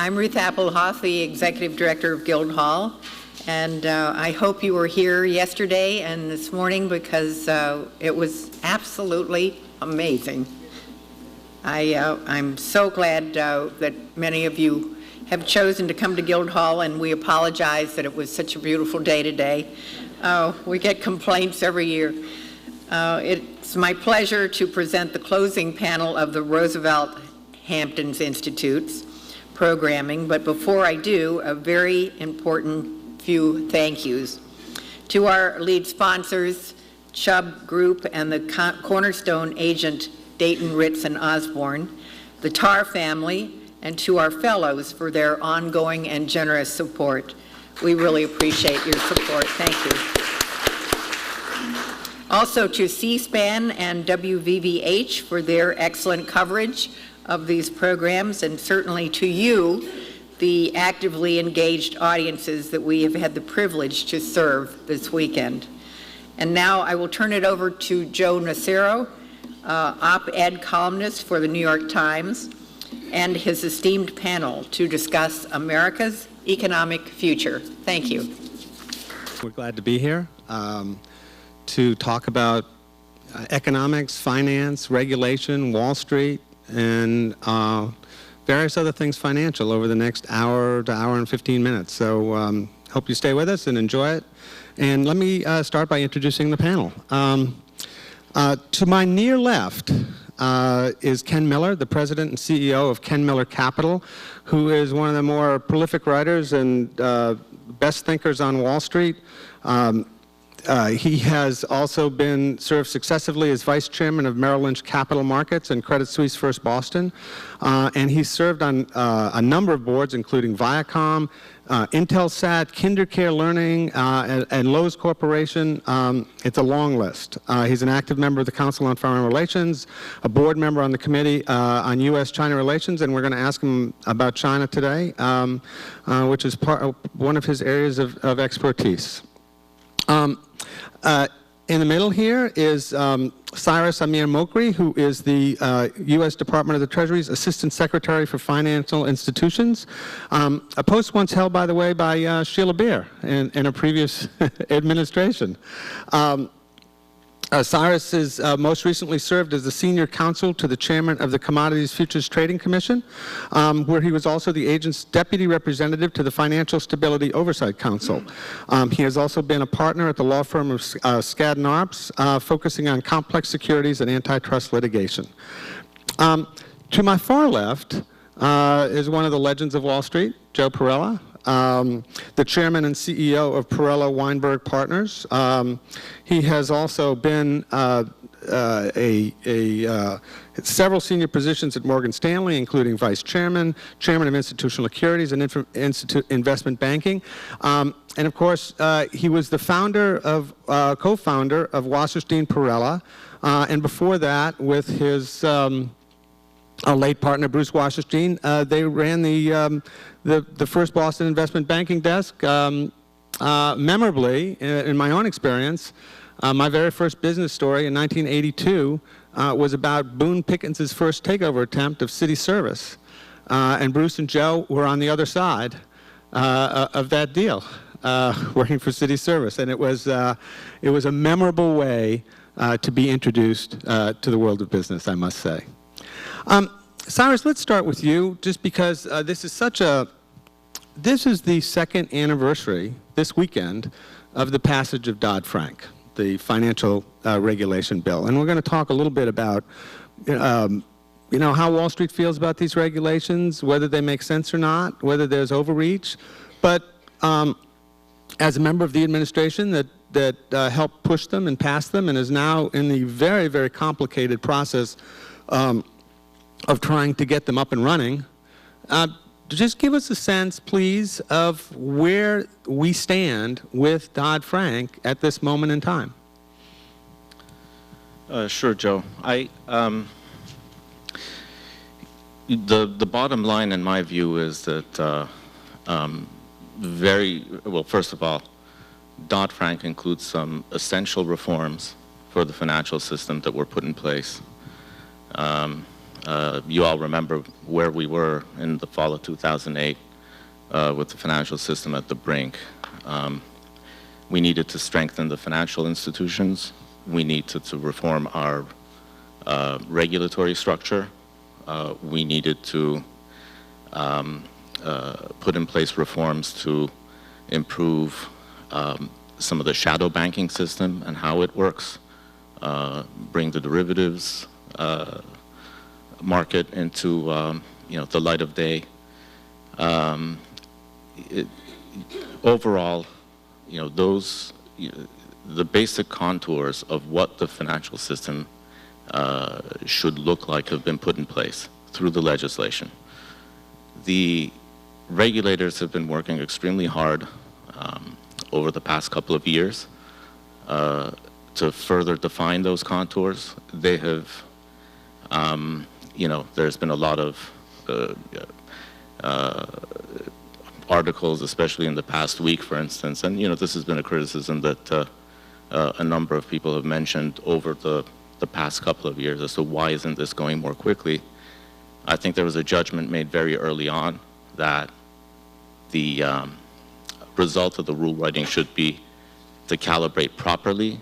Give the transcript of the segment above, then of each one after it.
I'm Ruth Appelhoff, the Executive Director of Guildhall, and I hope you were here yesterday and this morning because it was absolutely amazing. I'm so glad that many of you have chosen to come to Guildhall, and we apologize that it was such a beautiful day today. We get complaints every year. It's my pleasure to present the closing panel of the Roosevelt Hamptons Institute's programming, but before I do, a very important few thank yous. To our lead sponsors, Chubb Group and the Cornerstone agent, Dayton, Ritz, and Osborne, the Tarr family, and to our fellows for their ongoing and generous support. We really appreciate your support. Thank you. Also to C-SPAN and WVVH for their excellent coverage of these programs, and certainly to you, the actively engaged audiences that we have had the privilege to serve this weekend. And now I will turn it over to Joe Nocera, op-ed columnist for the New York Times, and his esteemed panel to discuss America's economic future. Thank you. We're glad to be here to talk about economics, finance, regulation, Wall Street, and various other things financial over the next hour to hour and 15 minutes. So hope you stay with us and enjoy it. And let me start by introducing the panel. To my near left is Ken Miller, the president and CEO of Ken Miller Capital, who is one of the more prolific writers and best thinkers on Wall Street. He has also been served successively as vice chairman of Merrill Lynch Capital Markets and Credit Suisse First Boston. And he's served on a number of boards, including Viacom, Intelsat, KinderCare Learning, and Lowe's Corporation. It's a long list. He's an active member of the Council on Foreign Relations, a board member on the Committee on U.S.-China Relations, and we're going to ask him about China today, which is one of his areas of expertise. In the middle here is Cyrus Amir-Mokri, who is the U.S. Department of the Treasury's Assistant Secretary for Financial Institutions, a post once held, by the way, by Sheila Beer in a previous administration. Cyrus has most recently served as the senior counsel to the chairman of the Commodities Futures Trading Commission, where he was also the agent's deputy representative to the Financial Stability Oversight Council. He has also been a partner at the law firm of Skadden Arps, focusing on complex securities and antitrust litigation. To my far left is one of the legends of Wall Street, Joe Perella, the chairman and CEO of Perella Weinberg Partners. He has also been several senior positions at Morgan Stanley, including vice chairman, chairman of institutional securities and investment banking. And of course, he was the founder of, co-founder of Wasserstein Perella, and before that, with his late partner Bruce Wasserstein, they ran the first Boston investment banking desk. Memorably, in my own experience, my very first business story in 1982 was about Boone Pickens' first takeover attempt of City Service. And Bruce and Joe were on the other side of that deal, working for City Service. And it was a memorable way to be introduced to the world of business, I must say. Cyrus, let's start with you, just because this is the second anniversary this weekend of the passage of Dodd-Frank, the financial regulation bill. And we're going to talk a little bit about, how Wall Street feels about these regulations, whether they make sense or not, whether there's overreach. But as a member of the administration that helped push them and pass them and is now in the very, very complicated process of trying to get them up and running, just give us a sense, please, of where we stand with Dodd-Frank at this moment in time. Sure, Joe. The bottom line, in my view, is that first of all, Dodd-Frank includes some essential reforms for the financial system that were put in place. You all remember where we were in the fall of 2008 with the financial system at the brink. We needed to strengthen the financial institutions. We needed to reform our regulatory structure. We needed to put in place reforms to improve some of the shadow banking system and how it works, bring the derivatives market into the light of day. Overall, the basic contours of what the financial system should look like have been put in place through the legislation. The regulators have been working extremely hard over the past couple of years to further define those contours. They have, there's been a lot of articles, especially in the past week, for instance, and this has been a criticism that a number of people have mentioned over the past couple of years as to why isn't this going more quickly. I think there was a judgment made very early on that the result of the rule writing should be to calibrate properly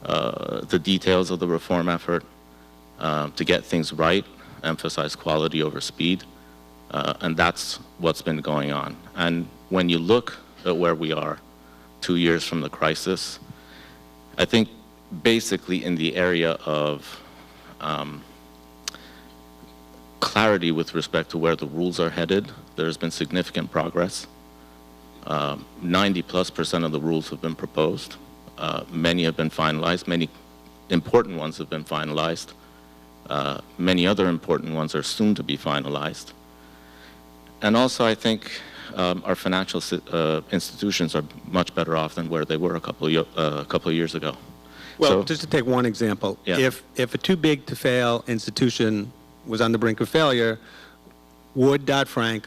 the details of the reform effort, to get things right, emphasize quality over speed, and that's what's been going on. And when you look at where we are 2 years from the crisis, I think basically in the area of clarity with respect to where the rules are headed, there's been significant progress. 90+% of the rules have been proposed. Many have been finalized. Many important ones have been finalized. Many other important ones are soon to be finalized. And also, I think our financial institutions are much better off than where they were a couple of years ago. Well, So- just to take one example, Yeah. if a too big to fail institution was on the brink of failure, would Dodd-Frank,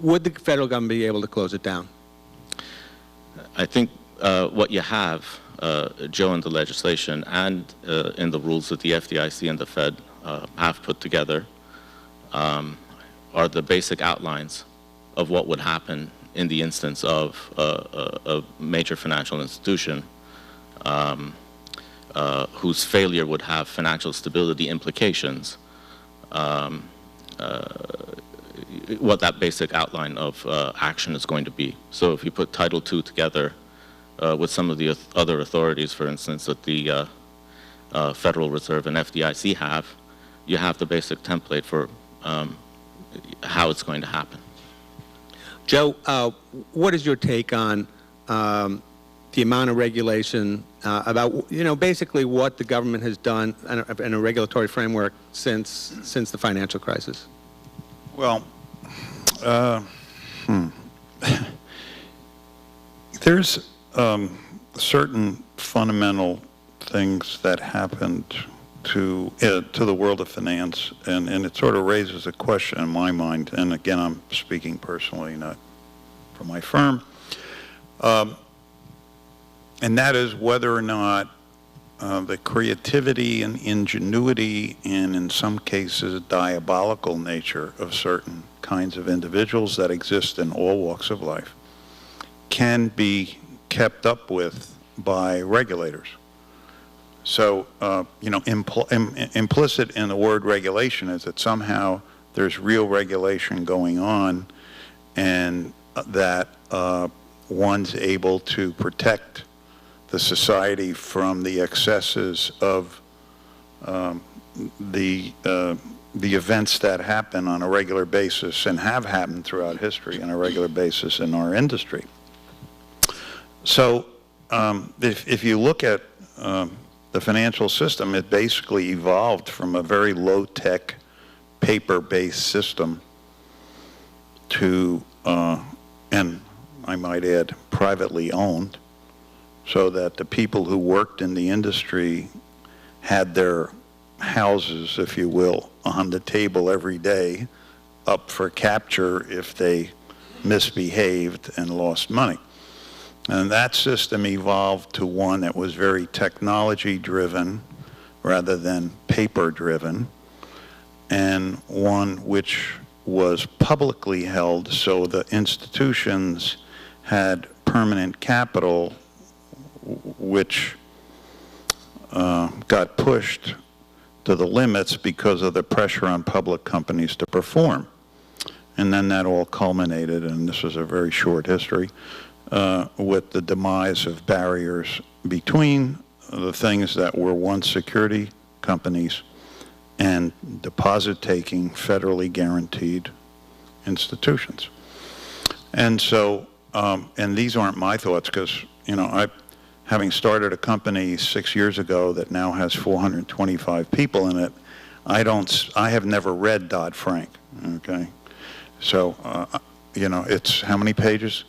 would the federal government be able to close it down? I think what you have, Joe, in the legislation and in the rules that the FDIC and the Fed have put together are the basic outlines of what would happen in the instance of a major financial institution whose failure would have financial stability implications. What that basic outline of action is going to be. So if you put Title II together with some of the other authorities, for instance, that the Federal Reserve and FDIC have, you have the basic template for how it's going to happen. Joe, what is your take on the amount of regulation about, basically what the government has done in a regulatory framework since the financial crisis? Well, there's certain fundamental things that happened to the world of finance, and it sort of raises a question in my mind, and again, I'm speaking personally, not for my firm, and that is whether or not the creativity and ingenuity and in some cases diabolical nature of certain kinds of individuals that exist in all walks of life can be kept up with by regulators. So, implicit in the word regulation is that somehow there's real regulation going on and that one's able to protect the society from the excesses of the events that happen on a regular basis and have happened throughout history on a regular basis in our industry. So if you look at the financial system, it basically evolved from a very low-tech, paper-based system to, and I might add, privately owned, so that the people who worked in the industry had their houses, if you will, on the table every day, up for capture if they misbehaved and lost money. And that system evolved to one that was very technology-driven, rather than paper-driven, and one which was publicly held, so the institutions had permanent capital, which got pushed to the limits because of the pressure on public companies to perform. And then that all culminated, and this was a very short history, with the demise of barriers between the things that were once security companies and deposit-taking, federally guaranteed institutions. And so, and these aren't my thoughts, because, you know, having started a company 6 years ago that now has 425 people in it, I have never read Dodd-Frank, okay? So, you know, it's how many pages?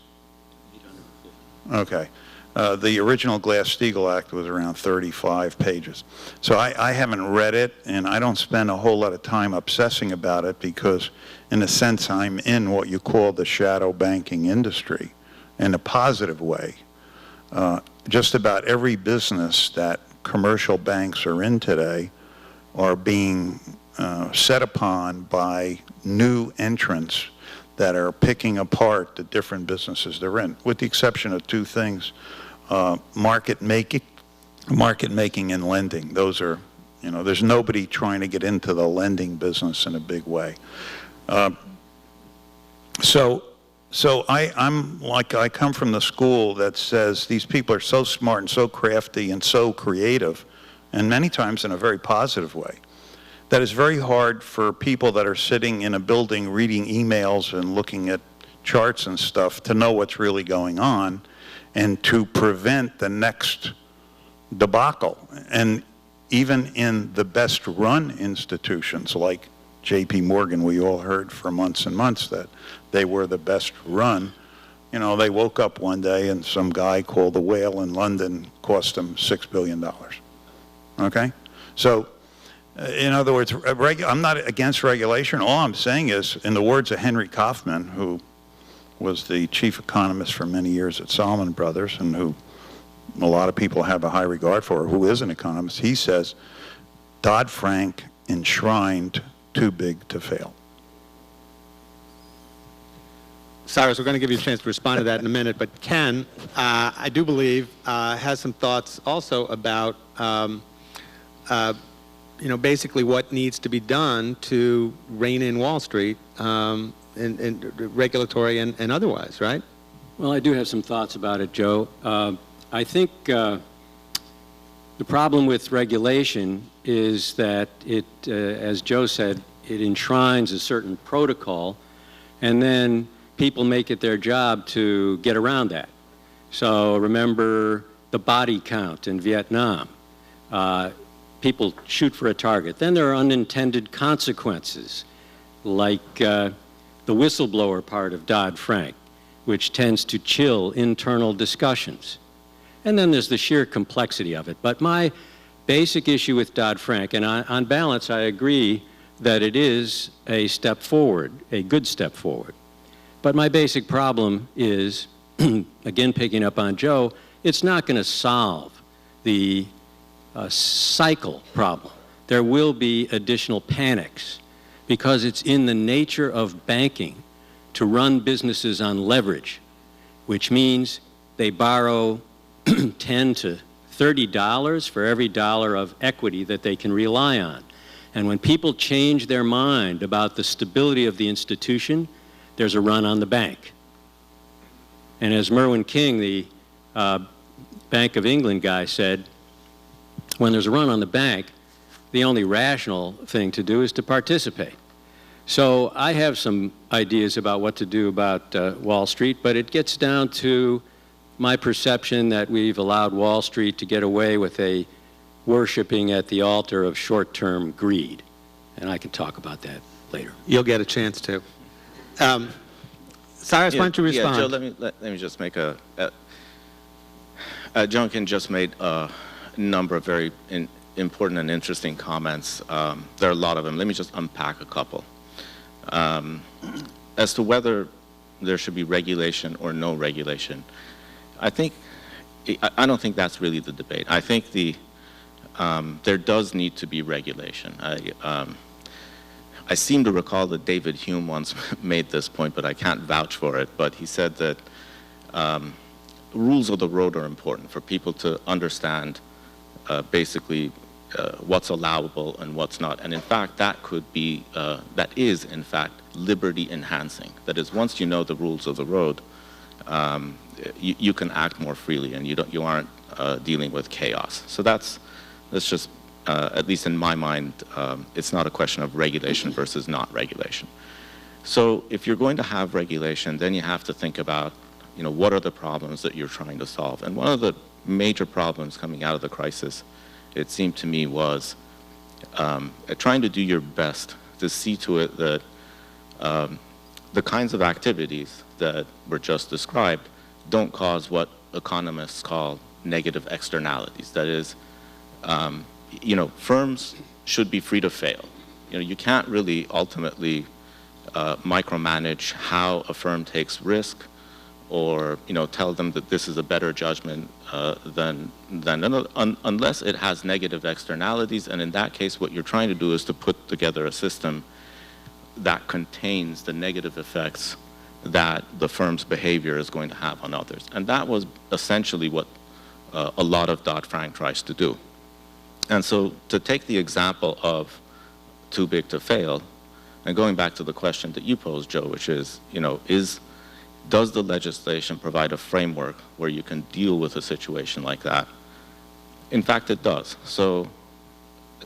850. Okay. The original Glass-Steagall Act was around 35 pages. So I haven't read it, and I don't spend a whole lot of time obsessing about it because, in a sense, I'm in what you call the shadow banking industry in a positive way. Just about every business that commercial banks are in today are being set upon by new entrants that are picking apart the different businesses they're in, with the exception of two things. Market making and lending. Those are, you know, there's nobody trying to get into the lending business in a big way. So I'm like, I come from the school that says these people are so smart and so crafty and so creative, and many times in a very positive way, that it's very hard for people that are sitting in a building reading emails and looking at charts and stuff to know what's really going on and to prevent the next debacle. And even in the best run institutions like J.P. Morgan, we all heard for months and months that they were the best run. You know, they woke up one day and some guy called the whale in London cost them $6 billion. Okay? So, in other words, I'm not against regulation. All I'm saying is, in the words of Henry Kaufman, who was the chief economist for many years at Salomon Brothers and who a lot of people have a high regard for, who is an economist, he says, Dodd-Frank enshrined too big to fail. Cyrus, we're going to give you a chance to respond to that in a minute, but Ken, I do believe, has some thoughts also about, you know, basically what needs to be done to rein in Wall Street, in regulatory and otherwise, right? Well, I do have some thoughts about it, Joe. I think the problem with regulation is that it, as Joe said, it enshrines a certain protocol, and then people make it their job to get around that. So remember the body count in Vietnam. People shoot for a target. Then there are unintended consequences, like the whistleblower part of Dodd-Frank, which tends to chill internal discussions. And then there's the sheer complexity of it. But my basic issue with Dodd-Frank, and on balance I agree that it is a step forward, a good step forward. But my basic problem is, again picking up on Joe, it's not going to solve the cycle problem. There will be additional panics because it's in the nature of banking to run businesses on leverage, which means they borrow $10 to $30 for every dollar of equity that they can rely on. And when people change their mind about the stability of the institution, there's a run on the bank. And as Merwin King, the Bank of England guy, said, when there's a run on the bank, the only rational thing to do is to participate. So I have some ideas about what to do about Wall Street, but it gets down to my perception that we've allowed Wall Street to get away with a worshiping at the altar of short-term greed. And I can talk about that later. You'll get a chance to. Cyrus, why don't you respond? Yeah, Joe, let me just make Junkin just made a number of very important and interesting comments. There are a lot of them. Let me just unpack a couple. As to whether there should be regulation or no regulation, I don't think that's really the debate. I think there does need to be regulation. I seem to recall that David Hume once made this point, but I can't vouch for it. But he said that rules of the road are important for people to understand basically what's allowable and what's not. And in fact, that is in fact liberty enhancing. That is, once you know the rules of the road, you can act more freely, and you aren't dealing with chaos. So that's just, at least in my mind, it's not a question of regulation versus not regulation. So if you're going to have regulation, then you have to think about, what are the problems that you're trying to solve? And one of the major problems coming out of the crisis, it seemed to me, was trying to do your best to see to it that the kinds of activities that were just described don't cause what economists call negative externalities. That is, firms should be free to fail. You can't really ultimately micromanage how a firm takes risk, or tell them that this is a better judgment unless it has negative externalities. And in that case, what you're trying to do is to put together a system that contains the negative effects that the firm's behavior is going to have on others. And that was essentially what a lot of Dodd-Frank tries to do. And so to take the example of too big to fail, and going back to the question that you posed, Joe, which is, does the legislation provide a framework where you can deal with a situation like that? In fact, it does. So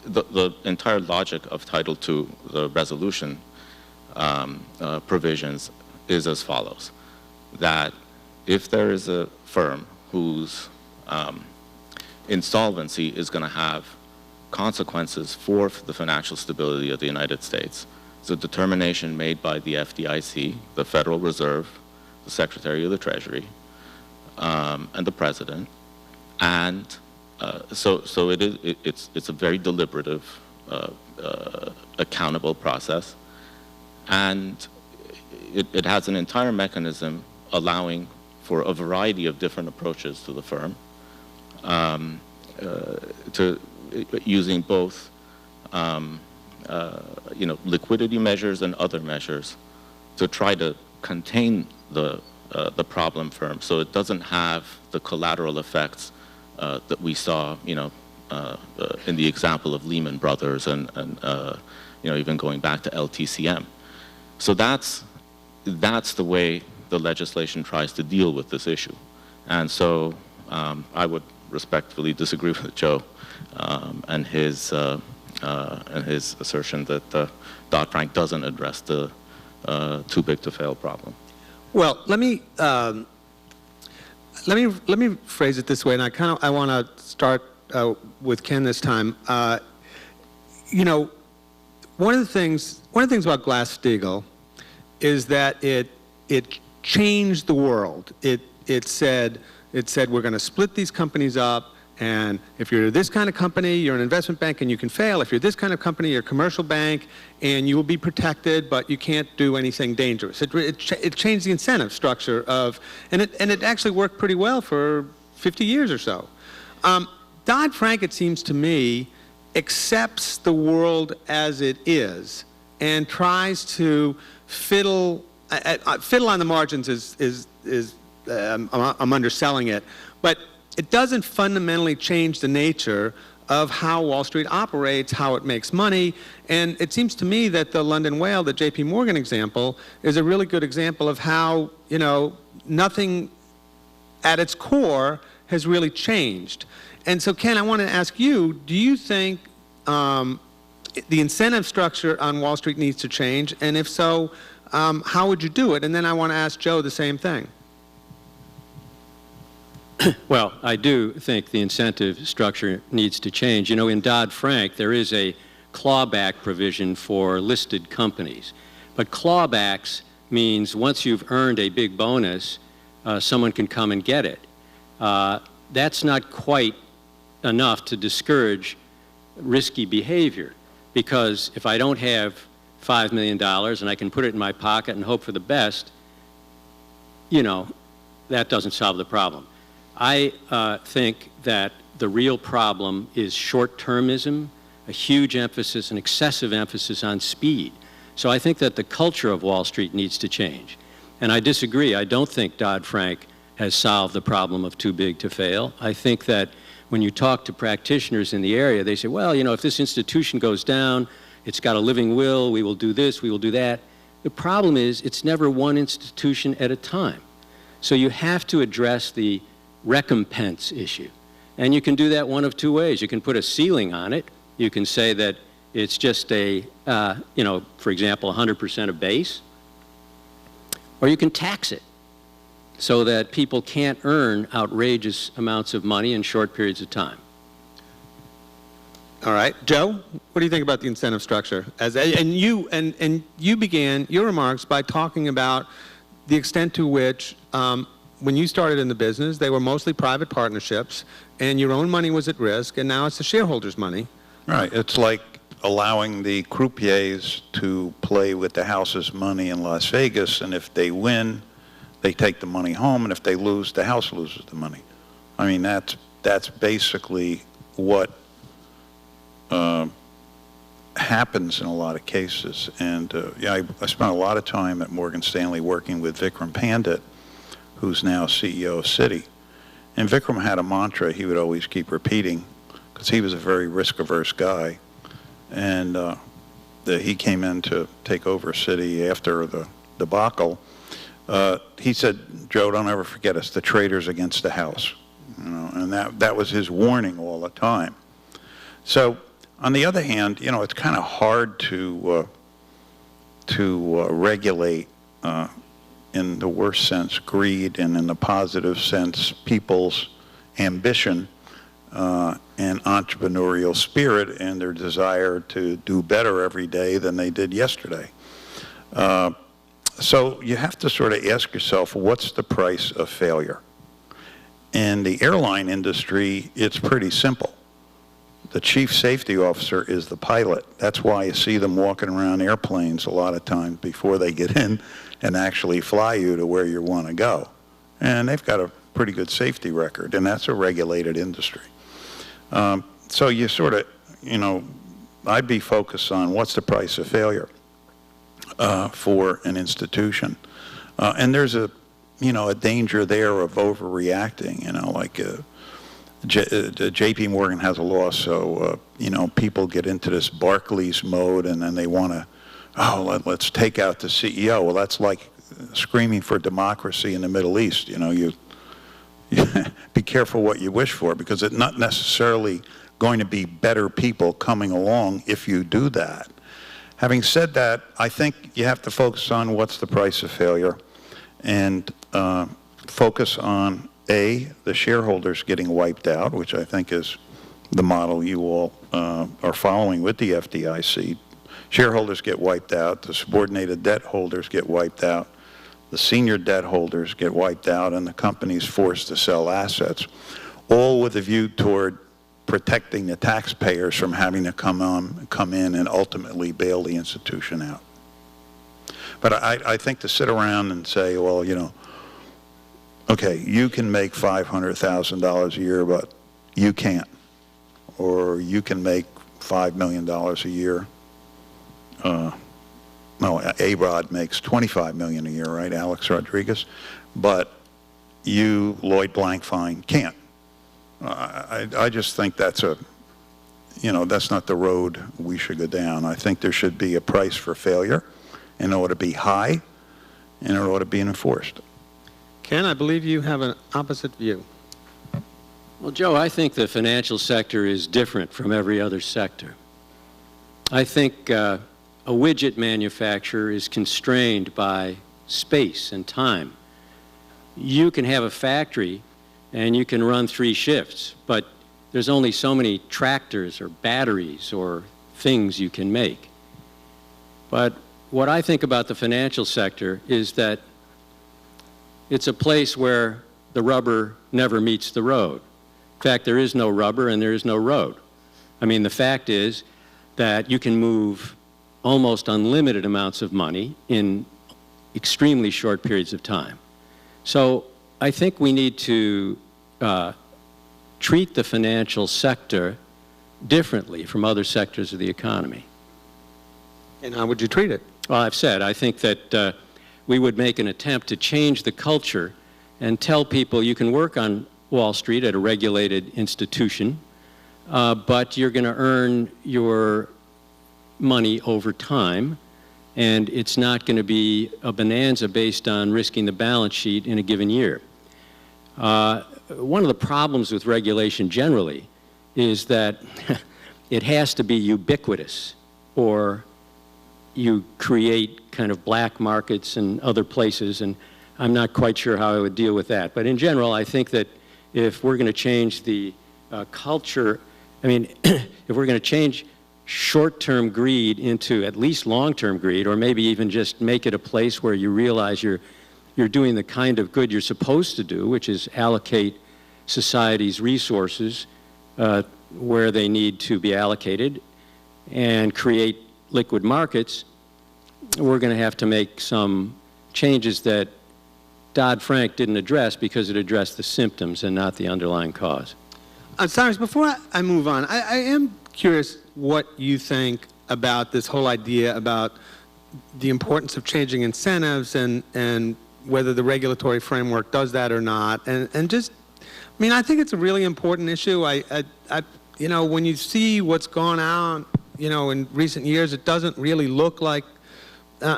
the entire logic of Title II, the resolution provisions, is as follows: that if there is a firm whose insolvency is going to have consequences for the financial stability of the United States, it's a determination made by the FDIC, the Federal Reserve, the Secretary of the Treasury, and the President, and so it's a very deliberative, accountable process, and it has an entire mechanism allowing for a variety of different approaches to the firm, using both liquidity measures and other measures to try to contain the problem firm, so it doesn't have the collateral effects that we saw, in the example of Lehman Brothers and even going back to LTCM. So that's the way the legislation tries to deal with this issue. And so I would respectfully disagree with Joe and his assertion that Dodd-Frank doesn't address the too big to fail problem. Well, let me phrase it this way, and I want to start with Ken this time. One of the things about Glass-Steagall is that it changed the world. It said we're going to split these companies up, and if you're this kind of company, you're an investment bank and you can fail. If you're this kind of company, you're a commercial bank and you will be protected, but you can't do anything dangerous. It changed the incentive structure and it actually worked pretty well for 50 years or so. Dodd-Frank, it seems to me, accepts the world as it is and tries to fiddle on the margins I'm underselling it, but it doesn't fundamentally change the nature of how Wall Street operates, how it makes money, and it seems to me that the London Whale, the JP Morgan example, is a really good example of how, nothing at its core has really changed. And so, Ken, I want to ask you, do you think the incentive structure on Wall Street needs to change, and if so, how would you do it? And then I want to ask Joe the same thing. Well, I do think the incentive structure needs to change. In Dodd-Frank, there is a clawback provision for listed companies. But clawbacks means once you've earned a big bonus, someone can come and get it. That's not quite enough to discourage risky behavior, because if I don't have $5 million and I can put it in my pocket and hope for the best, that doesn't solve the problem. I think that the real problem is short-termism, a huge emphasis, an excessive emphasis on speed. So I think that the culture of Wall Street needs to change. And I disagree. I don't think Dodd-Frank has solved the problem of too big to fail. I think that when you talk to practitioners in the area, they say, well, you know, if this institution goes down, it's got a living will, we will do this, we will do that. The problem is it's never one institution at a time. So you have to address the recompense issue. And you can do that one of two ways. You can put a ceiling on it. You can say that it's just a, you know, for example, 100% of base. Or you can tax it so that people can't earn outrageous amounts of money in short periods of time. All right, Joe, what do you think about the incentive structure? And you began your remarks by talking about the extent to which, when you started in the business, they were mostly private partnerships, and your own money was at risk, and now it's the shareholders' money. Right. It's like allowing the croupiers to play with the house's money in Las Vegas, and if they win, they take the money home, and if they lose, the house loses the money. I mean, that's basically what happens in a lot of cases. And yeah, I spent a lot of time at Morgan Stanley working with Vikram Pandit, who's now CEO of Citi. And Vikram had a mantra he would always keep repeating, because he was a very risk-averse guy. And he came in to take over Citi after the debacle. He said, Joe, don't ever forget us, the traders against the house. You know, and that was his warning all the time. So on the other hand, you know, it's kind of hard to regulate, in the worst sense, greed, and in the positive sense, people's ambition and entrepreneurial spirit and their desire to do better every day than they did yesterday. So you have to sort of ask yourself, what's the price of failure? In the airline industry, it's pretty simple. The chief safety officer is the pilot. That's why you see them walking around airplanes a lot of times before they get in and actually fly you to where you want to go. And they've got a pretty good safety record, and that's a regulated industry. So you sort of, you know, I'd be focused on what's the price of failure for an institution. And there's a, you know, a danger there of overreacting, you know, like JP Morgan has a law, so, you know, people get into this Barclays mode, and then they want to, oh, let's take out the CEO. Well, that's like screaming for democracy in the Middle East. You know, you be careful what you wish for, because it's not necessarily going to be better people coming along if you do that. Having said that, I think you have to focus on what's the price of failure, and focus on, A, the shareholders getting wiped out, which I think is the model you all are following with the FDIC. Shareholders get wiped out, the subordinated debt holders get wiped out, the senior debt holders get wiped out, and the company's forced to sell assets, all with a view toward protecting the taxpayers from having to come in and ultimately bail the institution out. But I think to sit around and say, well, you know, okay, you can make $500,000 a year, but you can't. Or you can make $5 million a year. No, A-Rod makes $25 million a year, right, Alex Rodriguez? But you, Lloyd Blankfein, can't. I just think that's a, you know, that's not the road we should go down. I think there should be a price for failure, and it ought to be high, and it ought to be enforced. Ken, I believe you have an opposite view. Well, Joe, I think the financial sector is different from every other sector. I think a widget manufacturer is constrained by space and time. You can have a factory and you can run 3 shifts, but there's only so many tractors or batteries or things you can make. But what I think about the financial sector is that it's a place where the rubber never meets the road. In fact, there is no rubber and there is no road. I mean, the fact is that you can move almost unlimited amounts of money in extremely short periods of time. So I think we need to treat the financial sector differently from other sectors of the economy. And how would you treat it? Well, I've said, I think that we would make an attempt to change the culture and tell people you can work on Wall Street at a regulated institution, but you're going to earn your money over time, and it's not going to be a bonanza based on risking the balance sheet in a given year. One of the problems with regulation generally is that it has to be ubiquitous, or you create kind of black markets in other places, and I'm not quite sure how I would deal with that. But in general, I think that if we're going to change the culture, I mean, if we're going to change short-term greed into at least long-term greed, or maybe even just make it a place where you realize you're doing the kind of good you're supposed to do, which is allocate society's resources where they need to be allocated and create liquid markets, we're going to have to make some changes that Dodd-Frank didn't address because it addressed the symptoms and not the underlying cause. Cyrus, before I move on, I am curious what you think about this whole idea about the importance of changing incentives and whether the regulatory framework does that or not. And just, I mean, I think it's a really important issue. You know, when you see what's gone on, you know, in recent years, it doesn't really look like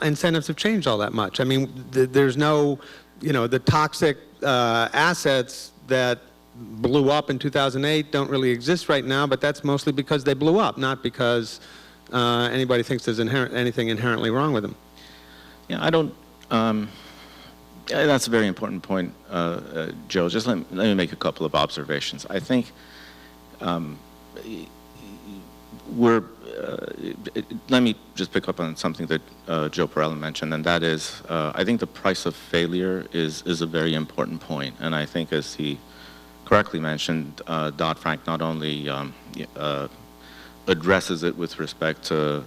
incentives have changed all that much. I mean, there's no, you know, the toxic assets that blew up in 2008 don't really exist right now, but that's mostly because they blew up, not because anybody thinks there's anything inherently wrong with them. Yeah, I don't, that's a very important point, Joe. Just let me make a couple of observations. I think let me just pick up on something that Joe Perella mentioned, and that is, I think the price of failure is a very important point. And I think, as he correctly mentioned, Dodd-Frank not only addresses it with respect to,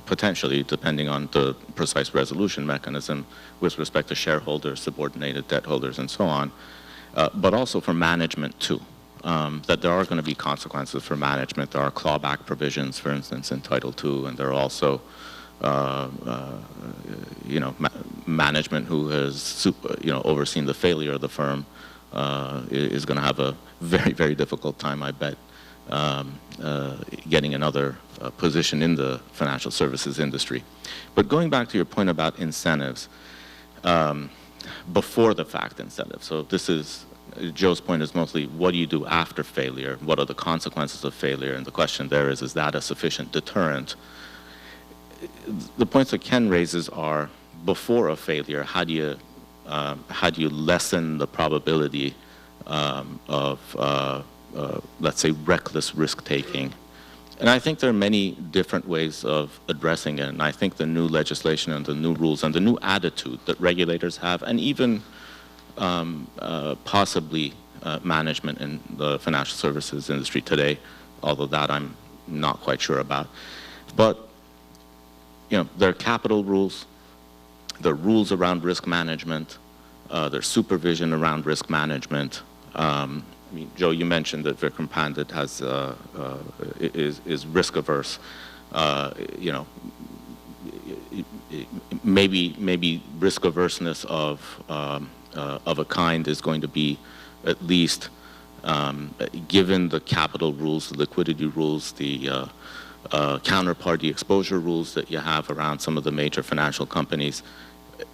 potentially, depending on the precise resolution mechanism, with respect to shareholders, subordinated debt holders, and so on, but also for management, too. That there are going to be consequences for management. There are clawback provisions, for instance, in Title II, and there are also, management who has, overseen the failure of the firm is going to have a very, very difficult time, I bet, getting another position in the financial services industry. But going back to your point about incentives, before the fact incentives. So this is, Joe's point is mostly, what do you do after failure? What are the consequences of failure? And the question there is that a sufficient deterrent? The points that Ken raises are, before a failure, how do you lessen the probability of, let's say, reckless risk-taking? And I think there are many different ways of addressing it. And I think the new legislation and the new rules and the new attitude that regulators have, and even possibly management in the financial services industry today, although that I'm not quite sure about. But, there are capital rules, there are rules around risk management, there's supervision around risk management. I mean, Joe, you mentioned that Vikram Pandit is risk averse. Maybe risk averseness of a kind is going to be, at least given the capital rules, the liquidity rules, the counterparty exposure rules that you have around some of the major financial companies,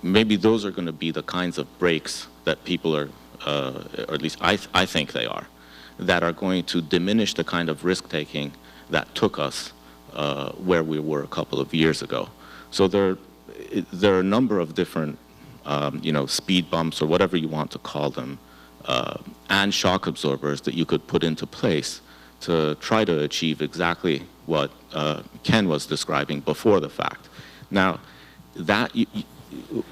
maybe those are going to be the kinds of breaks that people are, or at least I think they are, that are going to diminish the kind of risk-taking that took us where we were a couple of years ago. So there are a number of different speed bumps or whatever you want to call them, and shock absorbers that you could put into place to try to achieve exactly what Ken was describing before the fact. Now,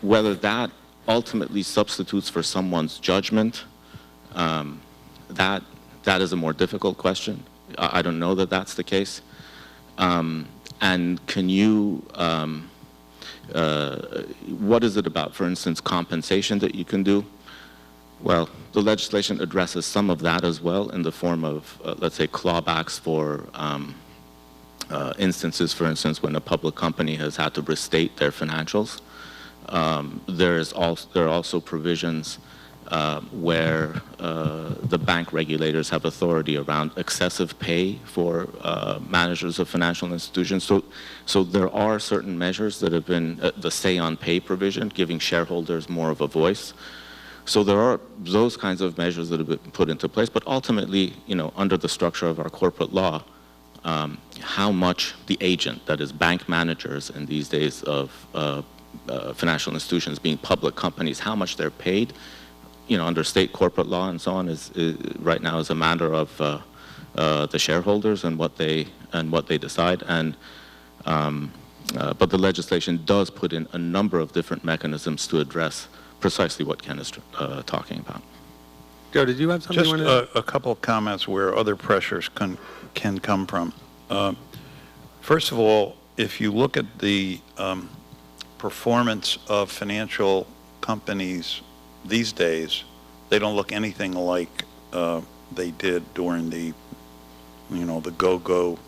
whether that ultimately substitutes for someone's judgment, that is a more difficult question. I don't know that that's the case. And can you, what is it about, for instance, compensation that you can do? Well, the legislation addresses some of that as well in the form of, let's say, clawbacks for instances, for instance, when a public company has had to restate their financials. There are also provisions where the bank regulators have authority around excessive pay for managers of financial institutions. So there are certain measures that have been, the say on pay provision, giving shareholders more of a voice. So there are those kinds of measures that have been put into place, but ultimately, you know, under the structure of our corporate law, how much the agent, that is bank managers in these days of financial institutions being public companies, how much they're paid, you know, under state corporate law and so on, is right now is a matter of the shareholders and what they decide. And but the legislation does put in a number of different mechanisms to address precisely what Ken is talking about. Joe, did you have something Just you wanted to... a couple of comments where other pressures can come from. First of all, if you look at the performance of financial companies these days, they don't look anything like they did during the, you know, the go-go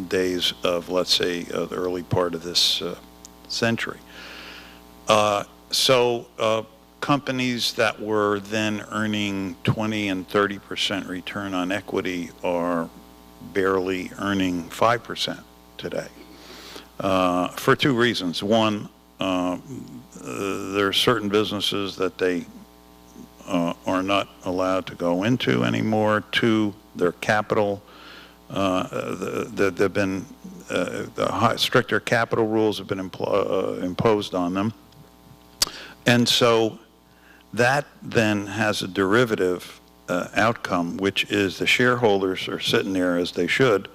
days of, let's say, the early part of this century. Companies that were then earning 20 and 30% return on equity are barely earning 5% today, for two reasons. One, there are certain businesses that they are not allowed to go into anymore. Two, their capital, they've been, stricter capital rules have been imposed on them. And so that then has a derivative outcome, which is the shareholders are sitting there, as they should,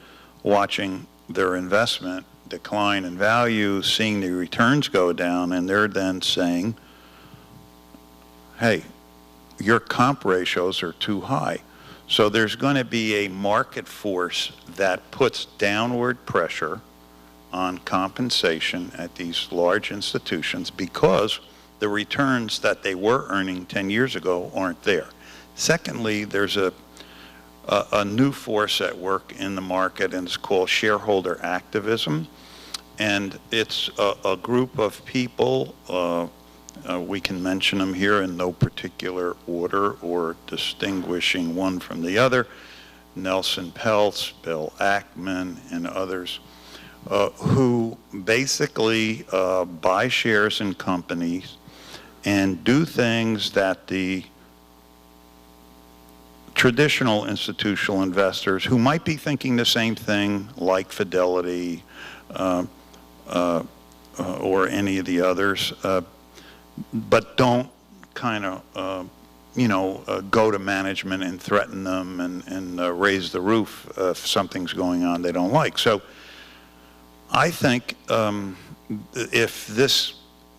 watching their investment decline in value, seeing the returns go down, and they're then saying, hey, your comp ratios are too high. So there's going to be a market force that puts downward pressure on compensation at these large institutions because the returns that they were earning 10 years ago aren't there. Secondly, there's a new force at work in the market, and it's called shareholder activism. And it's a group of people, we can mention them here in no particular order or distinguishing one from the other, Nelson Peltz, Bill Ackman, and others, who basically buy shares in companies and do things that the traditional institutional investors, who might be thinking the same thing, like Fidelity or any of the others, but don't kind of, go to management and threaten them and raise the roof if something's going on they don't like. So I think if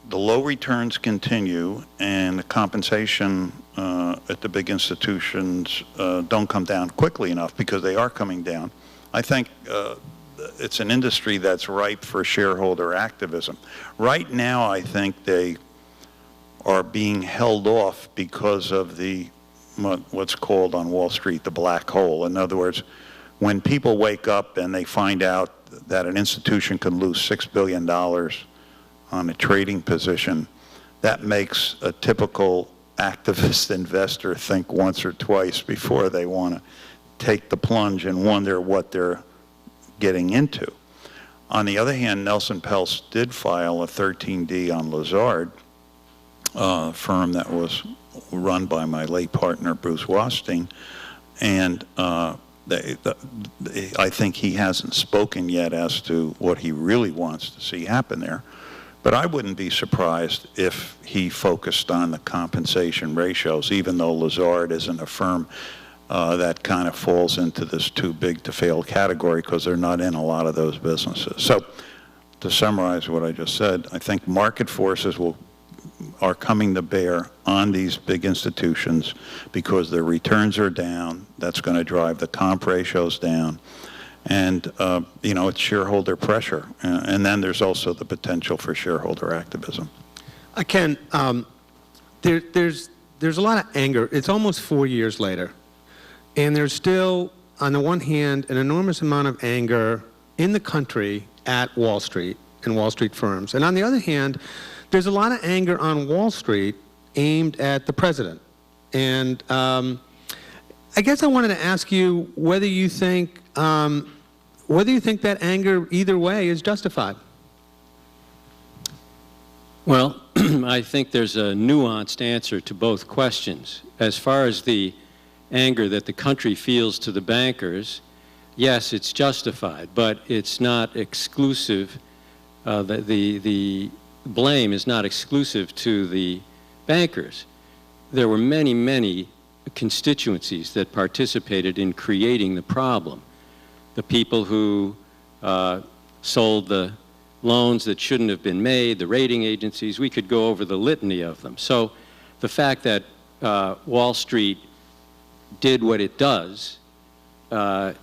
the low returns continue and the compensation at the big institutions don't come down quickly enough, because they are coming down, I think it's an industry that's ripe for shareholder activism. Right now, I think they are being held off because of the what's called on Wall Street the black hole. In other words, when people wake up and they find out that an institution can lose $6 billion on a trading position, that makes a typical activist investor think once or twice before they want to take the plunge and wonder what they're getting into. On the other hand, Nelson Peltz did file a 13D on Lazard, a firm that was run by my late partner, Bruce Washington, and I think he hasn't spoken yet as to what he really wants to see happen there. But I wouldn't be surprised if he focused on the compensation ratios, even though Lazard isn't a firm that kind of falls into this too big to fail category, because they're not in a lot of those businesses. So to summarize what I just said, I think market forces are coming to bear on these big institutions because their returns are down. That's going to drive the comp ratios down. And, it's shareholder pressure. And then there's also the potential for shareholder activism. Ken, there's a lot of anger. It's almost 4 years later, and there's still, on the one hand, an enormous amount of anger in the country at Wall Street and Wall Street firms. And on the other hand, there's a lot of anger on Wall Street aimed at the president. And I guess I wanted to ask you whether you think that anger either way is justified. Well, I think there's a nuanced answer to both questions. As far as the anger that the country feels to the bankers, yes, it's justified, but it's not exclusive. The blame is not exclusive to the bankers. There were many, many constituencies that participated in creating the problem. The people who sold the loans that shouldn't have been made, the rating agencies, we could go over the litany of them. So the fact that Wall Street did what it does, and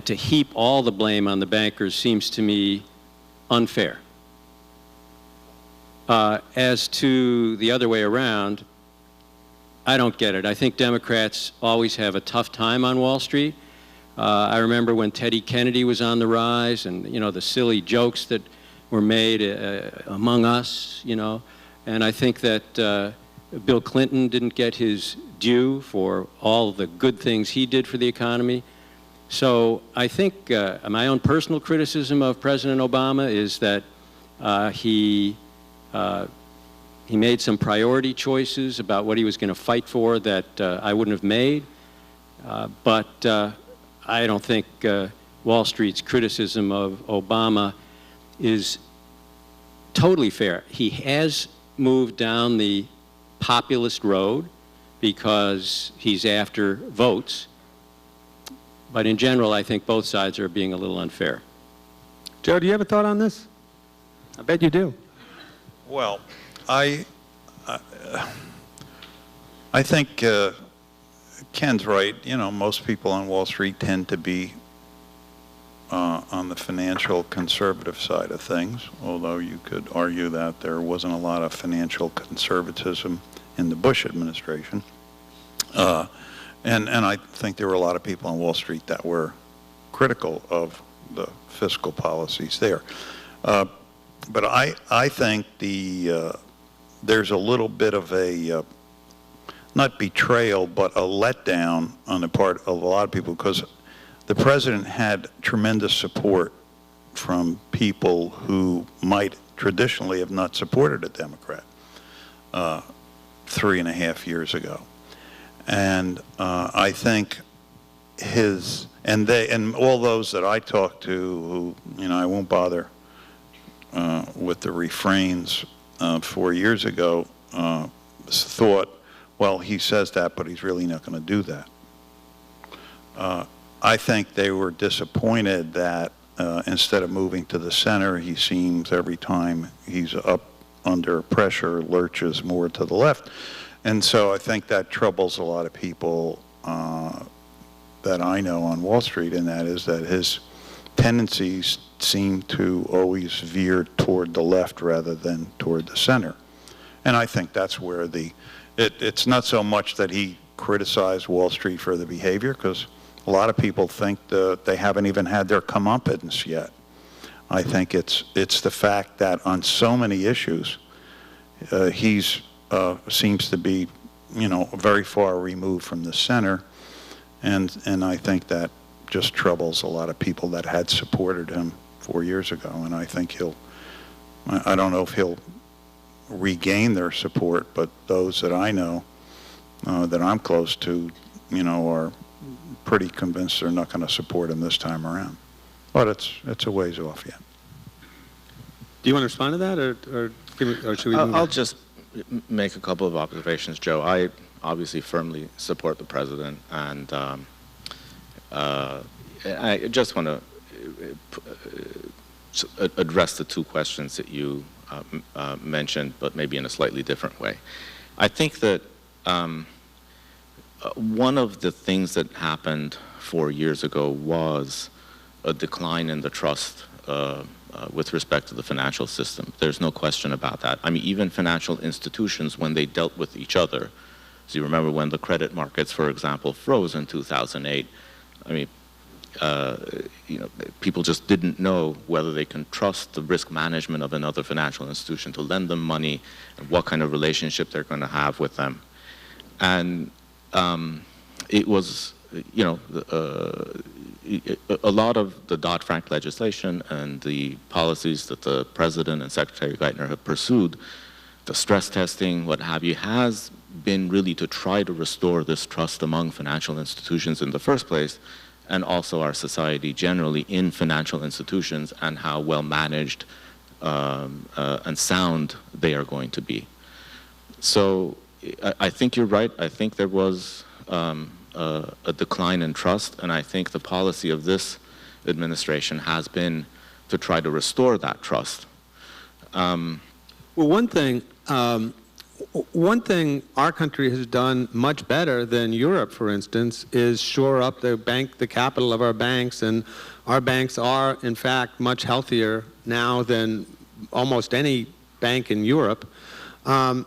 to heap all the blame on the bankers seems to me unfair. As to the other way around, I don't get it. I think Democrats always have a tough time on Wall Street. I remember when Teddy Kennedy was on the rise, and the silly jokes that were made among us, and I think that Bill Clinton didn't get his due for all the good things he did for the economy. So I think my own personal criticism of President Obama is that he made some priority choices about what he was going to fight for that I wouldn't have made, but I don't think Wall Street's criticism of Obama is totally fair. He has moved down the populist road because he's after votes, but in general, I think both sides are being a little unfair. Joe, do you have a thought on this? I bet you do. Well, I think Ken's right. Most people on Wall Street tend to be on the financial conservative side of things, although you could argue that there wasn't a lot of financial conservatism in the Bush administration. And I think there were a lot of people on Wall Street that were critical of the fiscal policies there. But I think there's a little bit of a, not betrayal, but a letdown on the part of a lot of people, because the president had tremendous support from people who might traditionally have not supported a Democrat 3.5 years ago. And I think and all those that I talked to who, I won't bother with the refrains 4 years ago, thought, well, he says that, but he's really not going to do that. I think they were disappointed that instead of moving to the center, he seems every time he's up under pressure, lurches more to the left. And so I think that troubles a lot of people that I know on Wall Street, and that is that his tendencies seem to always veer toward the left rather than toward the center. And I think that's where it's not so much that he criticized Wall Street for the behavior, because a lot of people think that they haven't even had their comeuppance yet. I think it's the fact that on so many issues, he's seems to be, very far removed from the center, and I think that just troubles a lot of people that had supported him 4 years ago. And I think I don't know if he'll regain their support, but those that I know that I'm close to, are pretty convinced they're not going to support him this time around. But it's a ways off yet. Do you want to respond to that, or should we? I'll just make a couple of observations, Joe. I obviously firmly support the president, and I just want to address the two questions that you mentioned, but maybe in a slightly different way. I think that one of the things that happened 4 years ago was a decline in the trust with respect to the financial system. There's no question about that. I mean, even financial institutions, when they dealt with each other, so you remember when the credit markets, for example, froze in 2008, I mean, you know, people just didn't know whether they can trust the risk management of another financial institution to lend them money and what kind of relationship they're going to have with them. And it was, you know, a lot of the Dodd-Frank legislation and the policies that the President and Secretary Geithner have pursued, the stress testing, what have you, has been really to try to restore this trust among financial institutions in the first place, and also our society generally in financial institutions and how well managed and sound they are going to be. So I think you're right. I think there was a decline in trust, and I think the policy of this administration has been to try to restore that trust. Well, one thing our country has done much better than Europe, for instance, is shore up the capital of our banks, and our banks are, in fact, much healthier now than almost any bank in Europe, and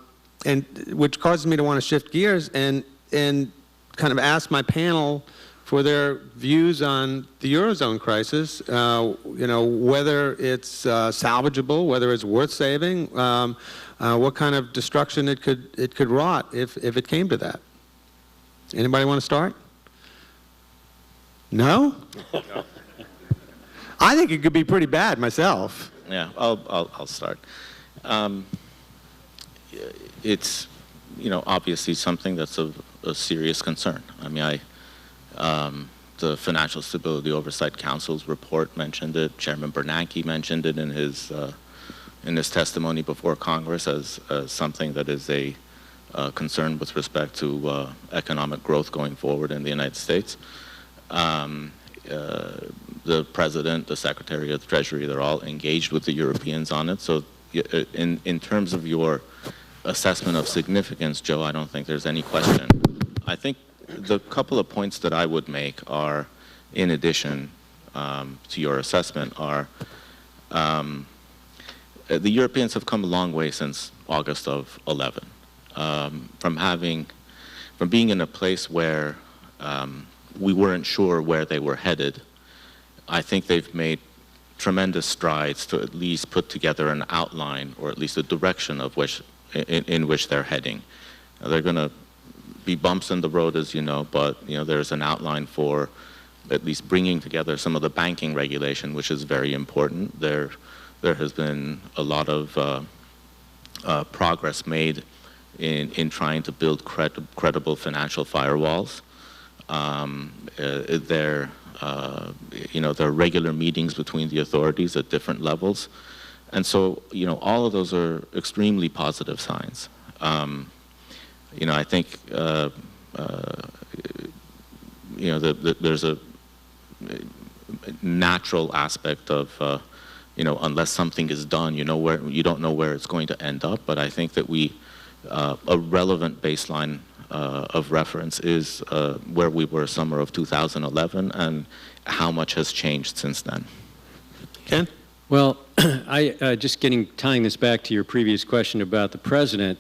which causes me to want to shift gears and kind of ask my panel for their views on the Eurozone crisis, you know, whether it's salvageable, whether it's worth saving, what kind of destruction it could wrought if it came to that. Anybody want to start? No? No. I think it could be pretty bad myself. Yeah, I'll start. It's, you know, obviously something that's of a serious concern. I mean, the Financial Stability Oversight Council's report mentioned it. Chairman Bernanke mentioned it in his testimony before Congress as something that is a concern with respect to economic growth going forward in the United States. The President, the Secretary of the Treasury, they're all engaged with the Europeans on it. So in terms of your assessment of significance, Joe, I don't think there's any question. I think the couple of points that I would make are, in addition to your assessment, are the Europeans have come a long way since August of 11. From being in a place where we weren't sure where they were headed, I think they've made tremendous strides to at least put together an outline, or at least a direction of which in which they're heading. Now, they're going to be bumps in the road, as you know, but you know there's an outline for at least bringing together some of the banking regulation, which is very important. There has been a lot of progress made in trying to build credible financial firewalls. There are regular meetings between the authorities at different levels. And so, you know, all of those are extremely positive signs. You know, I think, you know, there's a natural aspect of, you know, unless something is done, you don't know where it's going to end up. But I think that a relevant baseline of reference is where we were summer of 2011 and how much has changed since then. Ken? Well, just tying this back to your previous question about the president,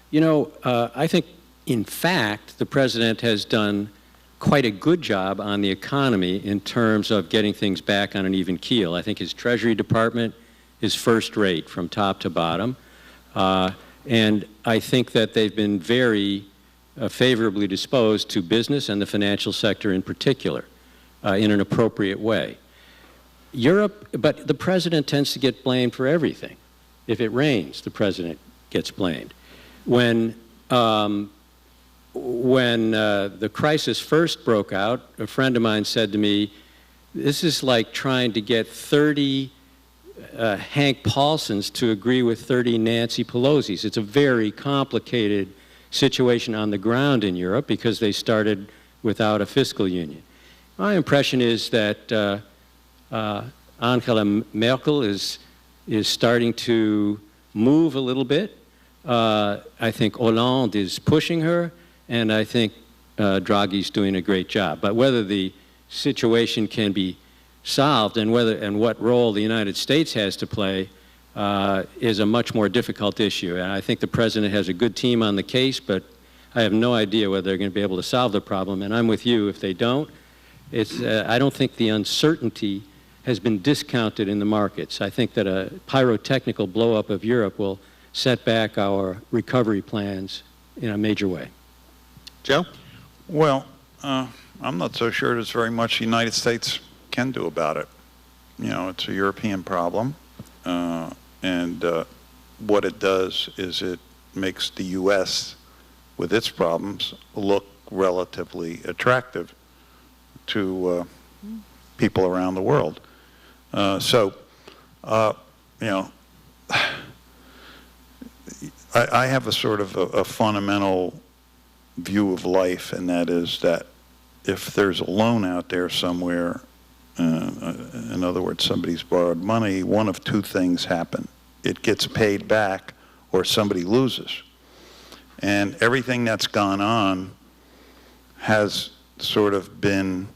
you know, I think, in fact, the president has done quite a good job on the economy in terms of getting things back on an even keel. I think his Treasury Department is first rate from top to bottom. And I think that they've been very favorably disposed to business and the financial sector in particular in an appropriate way. Europe, but the president tends to get blamed for everything. If it rains, the president gets blamed. When the crisis first broke out, a friend of mine said to me, this is like trying to get 30 Hank Paulsons to agree with 30 Nancy Pelosi's. It's a very complicated situation on the ground in Europe because they started without a fiscal union. My impression is that Angela Merkel is starting to move a little bit. I think Hollande is pushing her, and I think Draghi's doing a great job. But whether the situation can be solved, and what role the United States has to play is a much more difficult issue. And I think the President has a good team on the case, but I have no idea whether they're going to be able to solve the problem. And I'm with you. If they don't, I don't think the uncertainty has been discounted in the markets. I think that a pyrotechnical blow-up of Europe will set back our recovery plans in a major way. Joe? Well, I'm not so sure there's very much the United States can do about it. You know, it's a European problem, and what it does is it makes the U.S., with its problems, look relatively attractive to people around the world. You know, I have a sort of a fundamental view of life, and that is that if there's a loan out there somewhere, in other words, somebody's borrowed money, one of two things happen. It gets paid back or somebody loses. And everything that's gone on has sort of been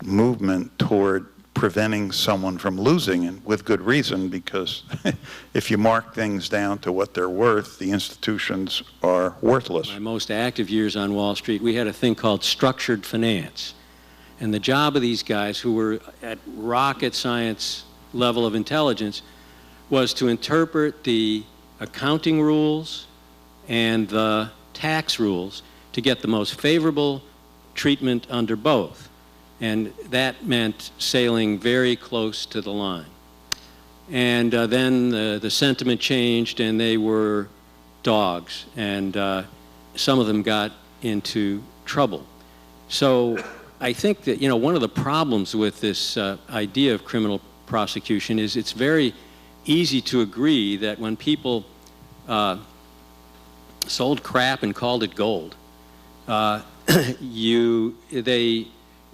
movement toward preventing someone from losing, and with good reason, because if you mark things down to what they're worth, the institutions are worthless. My most active years on Wall Street, we had a thing called structured finance. And the job of these guys, who were at rocket science level of intelligence, was to interpret the accounting rules and the tax rules to get the most favorable treatment under both. And that meant sailing very close to the line. And then the sentiment changed, and they were dogs, and some of them got into trouble. So I think that, you know, one of the problems with this idea of criminal prosecution is it's very easy to agree that when people sold crap and called it gold,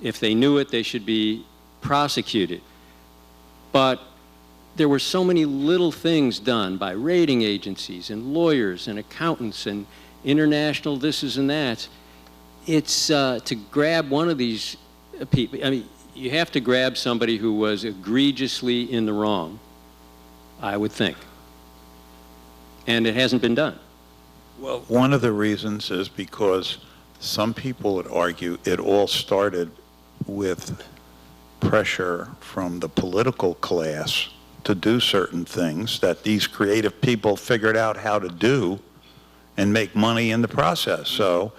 if they knew it, they should be prosecuted. But there were so many little things done by rating agencies and lawyers and accountants and international thises and that's. It's to grab one of these people. I mean, you have to grab somebody who was egregiously in the wrong, I would think. And it hasn't been done. Well, one of the reasons is because some people would argue it all started with pressure from the political class to do certain things that these creative people figured out how to do and make money in the process. So,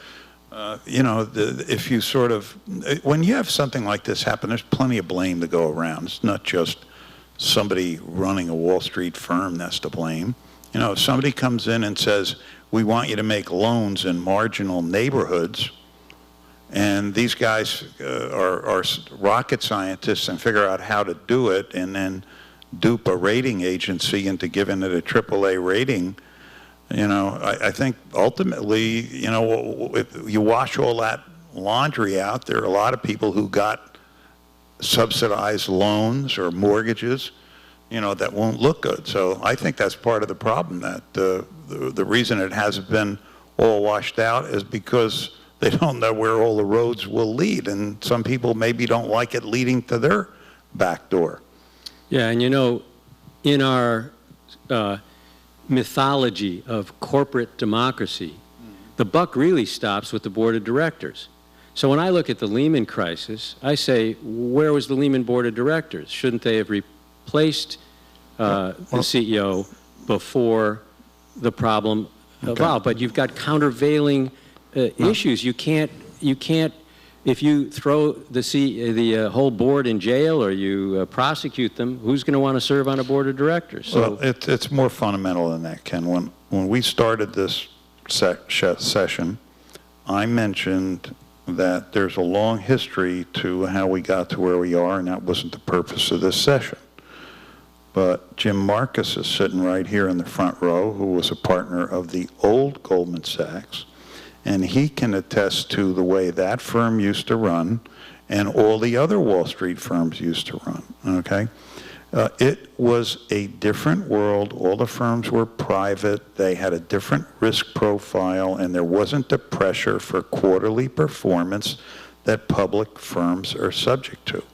you know, if you sort of, when you have something like this happen, there's plenty of blame to go around. It's not just somebody running a Wall Street firm that's to blame. You know, if somebody comes in and says, we want you to make loans in marginal neighborhoods, and these guys are rocket scientists and figure out how to do it and then dupe a rating agency into giving it a AAA rating, you know, I think ultimately, you know, if you wash all that laundry out, there are a lot of people who got subsidized loans or mortgages, you know, that won't look good. So I think that's part of the problem, that the reason it hasn't been all washed out is because they don't know where all the roads will lead, and some people maybe don't like it leading to their back door. Yeah, and you know, in our mythology of corporate democracy, the buck really stops with the board of directors. So when I look at the Lehman crisis, I say, where was the Lehman board of directors? Shouldn't they have replaced the CEO before the problem evolved? But you've got countervailing issues. You can't, if you throw the whole board in jail or you prosecute them, who's going to want to serve on a board of directors? So, well, it's more fundamental than that, Ken. When we started this session, I mentioned that there's a long history to how we got to where we are, and that wasn't the purpose of this session. But Jim Marcus is sitting right here in the front row, who was a partner of the old Goldman Sachs, and he can attest to the way that firm used to run and all the other Wall Street firms used to run, okay? It was a different world. All the firms were private. They had a different risk profile, and there wasn't the pressure for quarterly performance that public firms are subject to.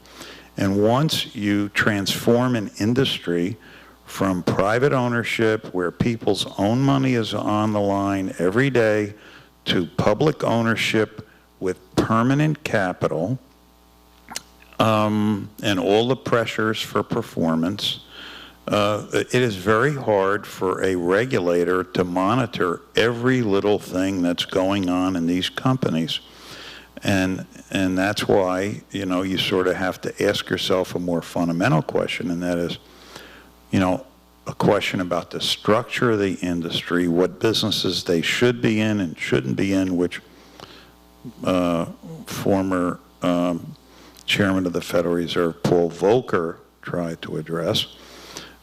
And once you transform an industry from private ownership, where people's own money is on the line every day, to public ownership with permanent capital, and all the pressures for performance, it is very hard for a regulator to monitor every little thing that's going on in these companies. And that's why, you know, you sort of have to ask yourself a more fundamental question, and that is, you know, a question about the structure of the industry, what businesses they should be in and shouldn't be in, which former Chairman of the Federal Reserve, Paul Volcker, tried to address,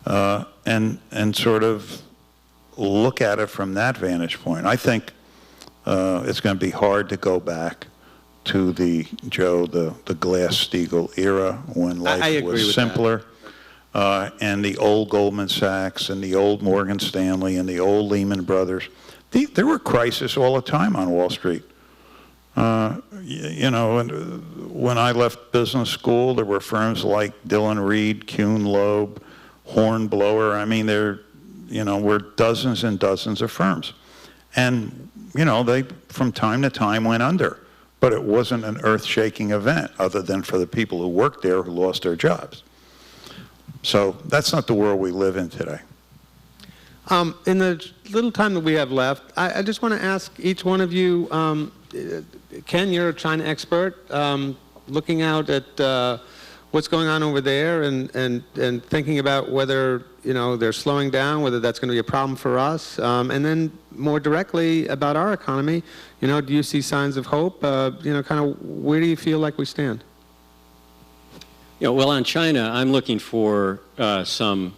and sort of look at it from that vantage point. I think it's going to be hard to go back to the Glass-Steagall era when life was simpler. And the old Goldman Sachs and the old Morgan Stanley and the old Lehman Brothers. There were crises all the time on Wall Street. You know, when I left business school, there were firms like Dillon Reed, Kuhn Loeb, Hornblower. I mean, there, you know, were dozens and dozens of firms. And, you know, they, from time to time, went under. But it wasn't an earth-shaking event, other than for the people who worked there who lost their jobs. So that's not the world we live in today. In the little time that we have left, I just want to ask each one of you, Ken, you're a China expert, looking out at what's going on over there and thinking about whether, you know, they're slowing down, whether that's going to be a problem for us, and then more directly about our economy, you know, do you see signs of hope? You know, kind of where do you feel like we stand? You know, well, on China, I'm looking for some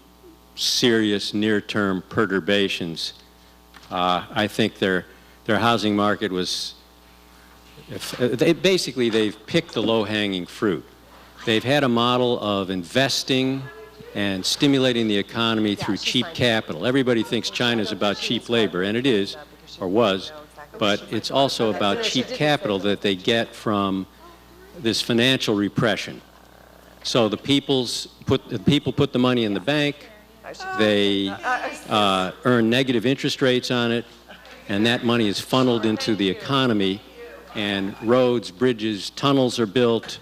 serious near-term perturbations. I think their housing market was, they've picked the low-hanging fruit. They've had a model of investing and stimulating the economy through cheap capital. Everybody thinks China's about cheap labor, and it is, or was, but it's also about cheap capital that they get from this financial repression. So the people put the money in the bank, they earn negative interest rates on it, and that money is funneled into the economy, and roads, bridges, tunnels are built,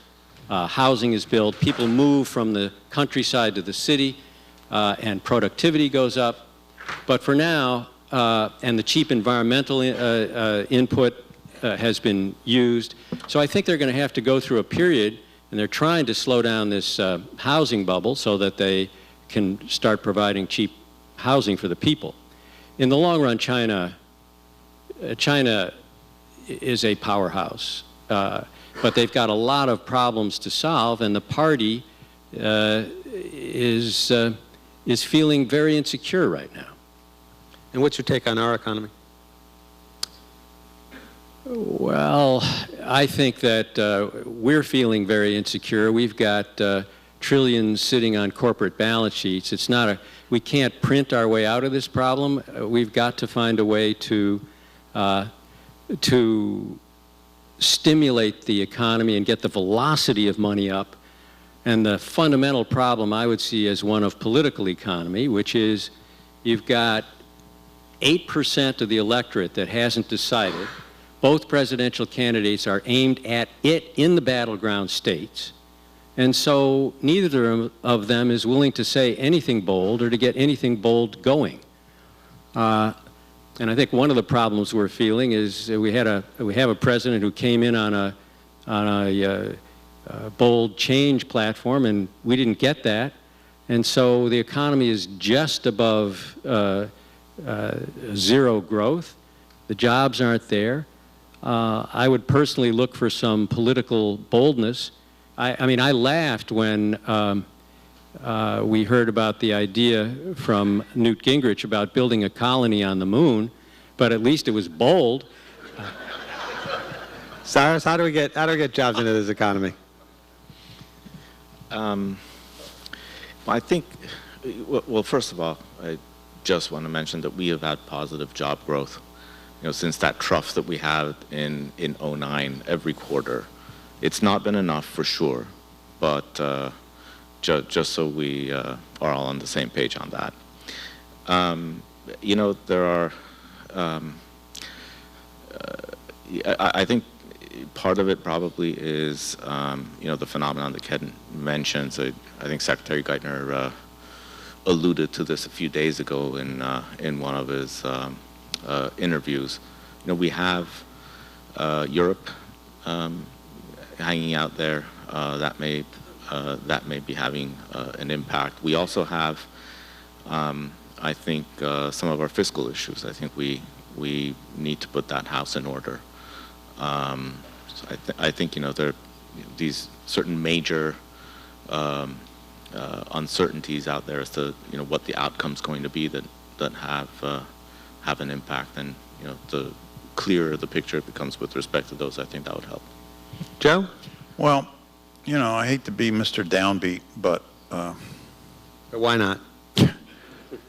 housing is built, people move from the countryside to the city, and productivity goes up. But for now, and the cheap environmental input has been used, so I think they're going to have to go through a period, and they're trying to slow down this housing bubble so that they can start providing cheap housing for the people. In the long run, China is a powerhouse, but they've got a lot of problems to solve, and the party is feeling very insecure right now. And what's your take on our economy? Well, I think that we're feeling very insecure. We've got trillions sitting on corporate balance sheets. It's not a, we can't print our way out of this problem. We've got to find a way to stimulate the economy and get the velocity of money up. And the fundamental problem I would see as one of political economy, which is you've got 8% of the electorate that hasn't decided. Both presidential candidates are aimed at it in the battleground states. And so neither of them is willing to say anything bold or to get anything bold going. And I think one of the problems we're feeling is we have a president who came in on a bold change platform, and we didn't get that. And so the economy is just above zero growth. The jobs aren't there. I would personally look for some political boldness. I mean, I laughed when we heard about the idea from Newt Gingrich about building a colony on the moon, but at least it was bold. Cyrus, how do we get jobs into this economy? I think, well, first of all, I just want to mention that we have had positive job growth. You know, since that trough that we had in 09 every quarter. It's not been enough for sure, but just so we are all on the same page on that. You know, there are, I think part of it probably is, you know, the phenomenon that Ken mentions. I think Secretary Geithner alluded to this a few days ago in one of his interviews. You know, we have Europe hanging out there that may be having an impact. We also have, I think, some of our fiscal issues. I think we need to put that house in order. So I think, you know, there are these certain major uncertainties out there as to, you know, what the outcome's going to be that have an impact, and, you know, the clearer the picture becomes with respect to those, I think that would help. Joe? Well, you know, I hate to be Mr. Downbeat, but Why not?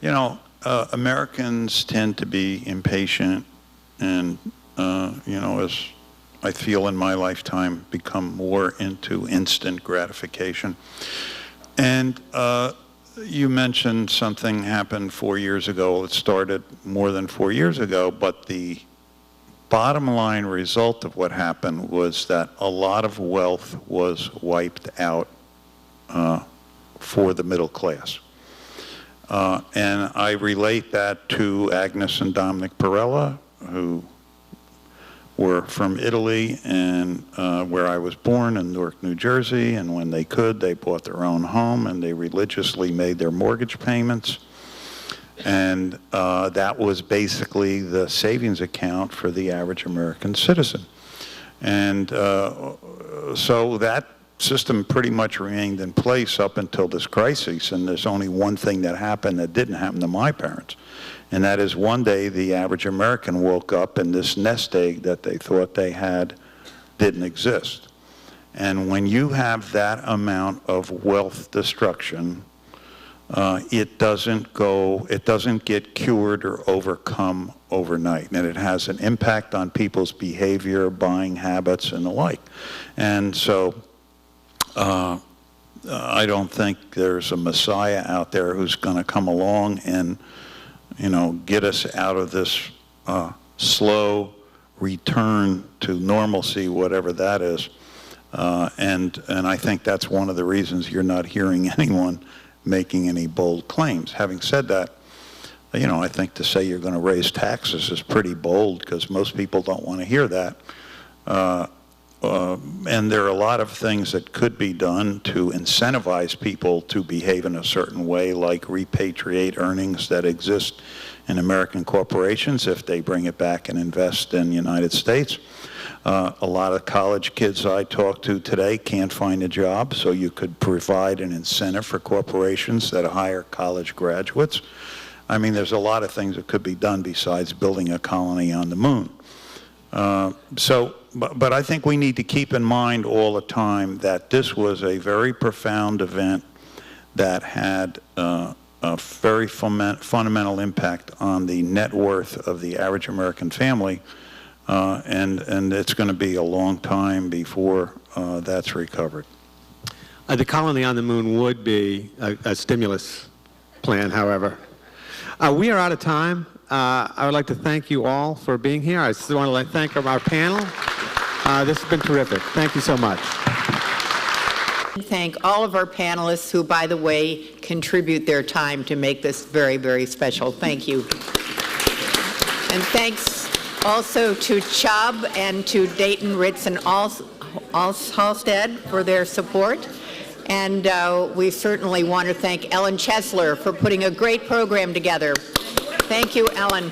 you know, Americans tend to be impatient, and you know, as I feel in my lifetime, become more into instant gratification. And you mentioned something happened 4 years ago. It started more than 4 years ago, but the bottom line result of what happened was that a lot of wealth was wiped out for the middle class. And I relate that to Agnes and Dominic Perella, who were from Italy, and where I was born in Newark, New Jersey, and when they could, they bought their own home, and they religiously made their mortgage payments. And that was basically the savings account for the average American citizen. And so that system pretty much remained in place up until this crisis, and there's only one thing that happened that didn't happen to my parents. And that is, one day the average American woke up and this nest egg that they thought they had didn't exist. And when you have that amount of wealth destruction, it doesn't get cured or overcome overnight. And it has an impact on people's behavior, buying habits, and the like. And so I don't think there's a Messiah out there who's going to come along and, you know, get us out of this slow return to normalcy, whatever that is. And I think that's one of the reasons you're not hearing anyone making any bold claims. Having said that, you know, I think to say you're going to raise taxes is pretty bold, because most people don't want to hear that. And there are a lot of things that could be done to incentivize people to behave in a certain way, like repatriate earnings that exist in American corporations if they bring it back and invest in the United States. A lot of college kids I talk to today can't find a job, so you could provide an incentive for corporations that hire college graduates. I mean, there's a lot of things that could be done besides building a colony on the moon. But I think we need to keep in mind all the time that this was a very profound event that had a very fundamental impact on the net worth of the average American family, and it's going to be a long time before that's recovered. The colony on the moon would be a stimulus plan, however. We are out of time. I would like to thank you all for being here. I just want to thank our panel. This has been terrific. Thank you so much. Thank all of our panelists who, by the way, contribute their time to make this very, very special. Thank you. And thanks also to Chubb and to Dayton, Ritz, and Halstead for their support. And we certainly want to thank Ellen Chesler for putting a great program together. Thank you, Ellen.